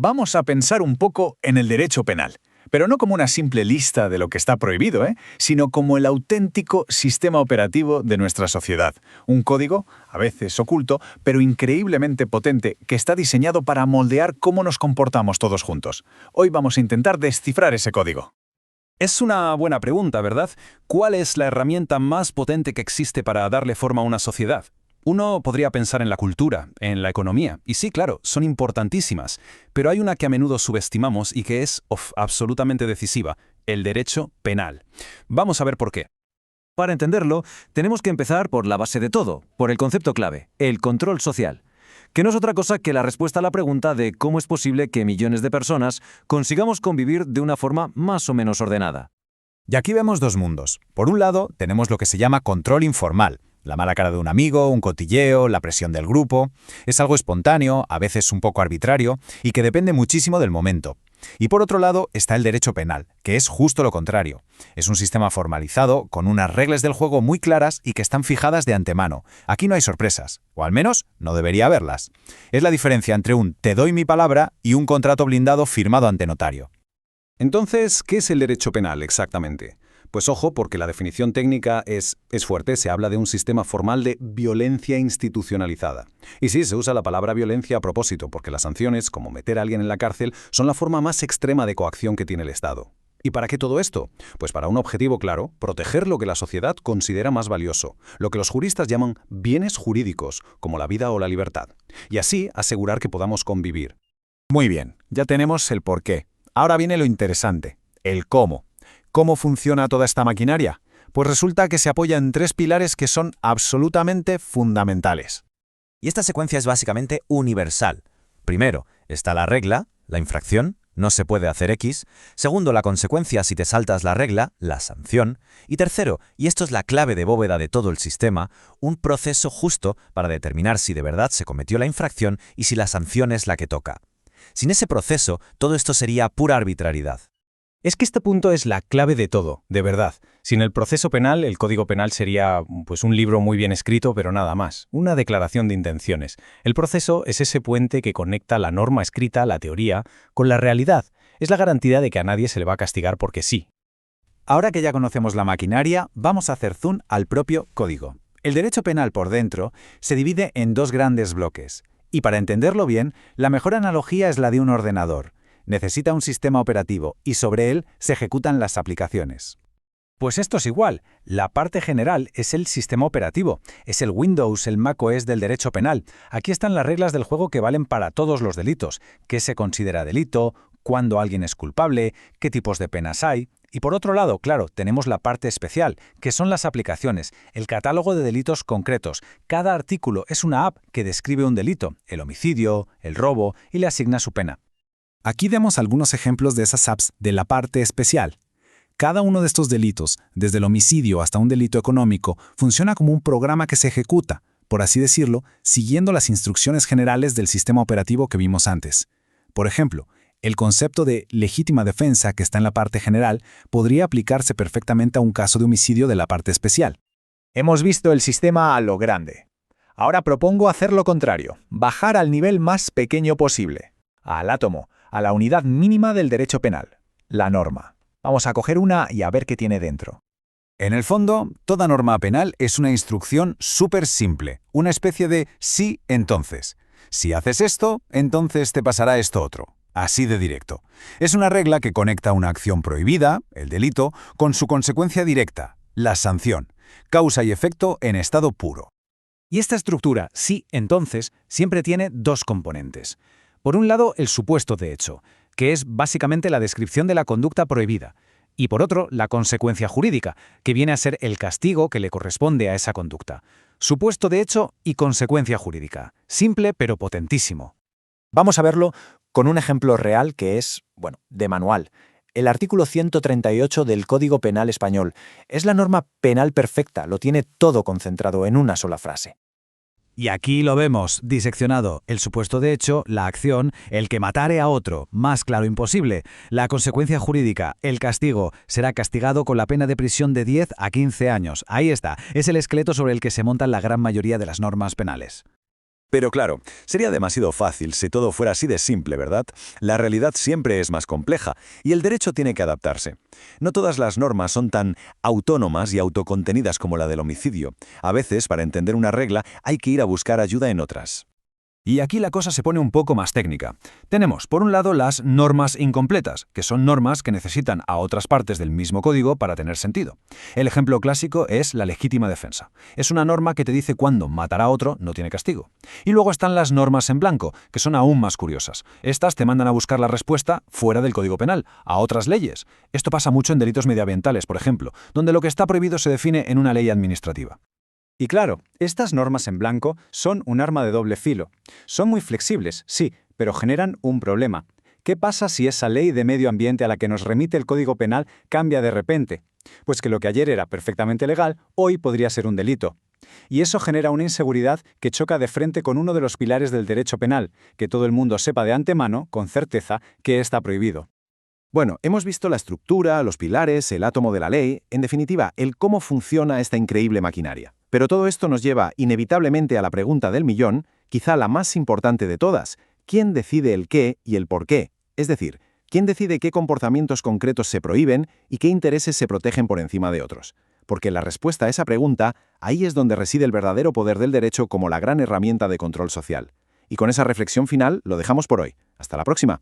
Vamos a pensar un poco en el derecho penal, pero no como una simple lista de lo que está prohibido, sino como el auténtico sistema operativo de nuestra sociedad. Un código, a veces oculto, pero increíblemente potente, que está diseñado para moldear cómo nos comportamos todos juntos. Hoy vamos a intentar descifrar ese código. Es una buena pregunta, ¿verdad? ¿Cuál es la herramienta más potente que existe para darle forma a una sociedad? Uno podría pensar en la cultura, en la economía, y sí, claro, son importantísimas, pero hay una que a menudo subestimamos y que es absolutamente decisiva: el derecho penal. Vamos a ver por qué. Para entenderlo, tenemos que empezar por la base de todo, por el concepto clave, el control social, que no es otra cosa que la respuesta a la pregunta de cómo es posible que millones de personas consigamos convivir de una forma más o menos ordenada. Y aquí vemos dos mundos. Por un lado, tenemos lo que se llama control informal. La mala cara de un amigo, un cotilleo, la presión del grupo. Es algo espontáneo, a veces un poco arbitrario, y que depende muchísimo del momento. Y por otro lado está el derecho penal, que es justo lo contrario. Es un sistema formalizado, con unas reglas del juego muy claras y que están fijadas de antemano. Aquí no hay sorpresas, o al menos no debería haberlas. Es la diferencia entre un te doy mi palabra y un contrato blindado firmado ante notario. Entonces, ¿qué es el derecho penal exactamente? Pues ojo, porque la definición técnica es fuerte. Se habla de un sistema formal de violencia institucionalizada. Y sí, se usa la palabra violencia a propósito, porque las sanciones, como meter a alguien en la cárcel, son la forma más extrema de coacción que tiene el Estado. ¿Y para qué todo esto? Pues para un objetivo claro: proteger lo que la sociedad considera más valioso, lo que los juristas llaman bienes jurídicos, como la vida o la libertad. Y así asegurar que podamos convivir. Muy bien, ya tenemos el porqué. Ahora viene lo interesante, el cómo. ¿Cómo funciona toda esta maquinaria? Pues resulta que se apoya en tres pilares que son absolutamente fundamentales. Y esta secuencia es básicamente universal. Primero, está la regla, la infracción, no se puede hacer X. Segundo, la consecuencia si te saltas la regla, la sanción. Y tercero, y esto es la clave de bóveda de todo el sistema, un proceso justo para determinar si de verdad se cometió la infracción y si la sanción es la que toca. Sin ese proceso, todo esto sería pura arbitrariedad. Es que este punto es la clave de todo, de verdad. Sin el proceso penal, el Código Penal sería pues un libro muy bien escrito, pero nada más, una declaración de intenciones. El proceso es ese puente que conecta la norma escrita, la teoría, con la realidad. Es la garantía de que a nadie se le va a castigar porque sí. Ahora que ya conocemos la maquinaria, vamos a hacer zoom al propio código. El derecho penal por dentro se divide en dos grandes bloques. Y para entenderlo bien, la mejor analogía es la de un ordenador. Necesita un sistema operativo y sobre él se ejecutan las aplicaciones. Pues esto es igual. La parte general es el sistema operativo. Es el Windows, el macOS del derecho penal. Aquí están las reglas del juego que valen para todos los delitos. ¿Qué se considera delito? ¿Cuándo alguien es culpable? ¿Qué tipos de penas hay? Y por otro lado, claro, tenemos la parte especial, que son las aplicaciones, el catálogo de delitos concretos. Cada artículo es una app que describe un delito, el homicidio, el robo, y le asigna su pena. Aquí vemos algunos ejemplos de esas apps de la parte especial. Cada uno de estos delitos, desde el homicidio hasta un delito económico, funciona como un programa que se ejecuta, por así decirlo, siguiendo las instrucciones generales del sistema operativo que vimos antes. Por ejemplo, el concepto de legítima defensa que está en la parte general podría aplicarse perfectamente a un caso de homicidio de la parte especial. Hemos visto el sistema a lo grande. Ahora propongo hacer lo contrario, bajar al nivel más pequeño posible, al átomo, a la unidad mínima del derecho penal, la norma. Vamos a coger una y a ver qué tiene dentro. En el fondo, toda norma penal es una instrucción súper simple, una especie de sí, entonces. Si haces esto, entonces te pasará esto otro. Así de directo. Es una regla que conecta una acción prohibida, el delito, con su consecuencia directa, la sanción, causa y efecto en estado puro. Y esta estructura, sí, entonces, siempre tiene dos componentes. Por un lado, el supuesto de hecho, que es básicamente la descripción de la conducta prohibida, y por otro, la consecuencia jurídica, que viene a ser el castigo que le corresponde a esa conducta. Supuesto de hecho y consecuencia jurídica. Simple pero potentísimo. Vamos a verlo con un ejemplo real que es, de manual. El artículo 138 del Código Penal español es la norma penal perfecta, lo tiene todo concentrado en una sola frase. Y aquí lo vemos, diseccionado, el supuesto de hecho, la acción, el que matare a otro, más claro imposible. La consecuencia jurídica, el castigo, será castigado con la pena de prisión de 10 a 15 años. Ahí está, es el esqueleto sobre el que se montan la gran mayoría de las normas penales. Pero claro, sería demasiado fácil si todo fuera así de simple, ¿verdad? La realidad siempre es más compleja, y el derecho tiene que adaptarse. No todas las normas son tan autónomas y autocontenidas como la del homicidio. A veces, para entender una regla, hay que ir a buscar ayuda en otras. Y aquí la cosa se pone un poco más técnica. Tenemos, por un lado, las normas incompletas, que son normas que necesitan a otras partes del mismo código para tener sentido. El ejemplo clásico es la legítima defensa. Es una norma que te dice cuándo matar a otro no tiene castigo. Y luego están las normas en blanco, que son aún más curiosas. Estas te mandan a buscar la respuesta fuera del Código Penal, a otras leyes. Esto pasa mucho en delitos medioambientales, por ejemplo, donde lo que está prohibido se define en una ley administrativa. Y claro, estas normas en blanco son un arma de doble filo. Son muy flexibles, sí, pero generan un problema. ¿Qué pasa si esa ley de medio ambiente a la que nos remite el Código Penal cambia de repente? Pues que lo que ayer era perfectamente legal, hoy podría ser un delito. Y eso genera una inseguridad que choca de frente con uno de los pilares del derecho penal, que todo el mundo sepa de antemano, con certeza, que está prohibido. Bueno, hemos visto la estructura, los pilares, el átomo de la ley, en definitiva, el cómo funciona esta increíble maquinaria. Pero todo esto nos lleva inevitablemente a la pregunta del millón, quizá la más importante de todas: ¿quién decide el qué y el por qué? Es decir, ¿quién decide qué comportamientos concretos se prohíben y qué intereses se protegen por encima de otros? Porque la respuesta a esa pregunta, ahí es donde reside el verdadero poder del derecho como la gran herramienta de control social. Y con esa reflexión final lo dejamos por hoy. Hasta la próxima.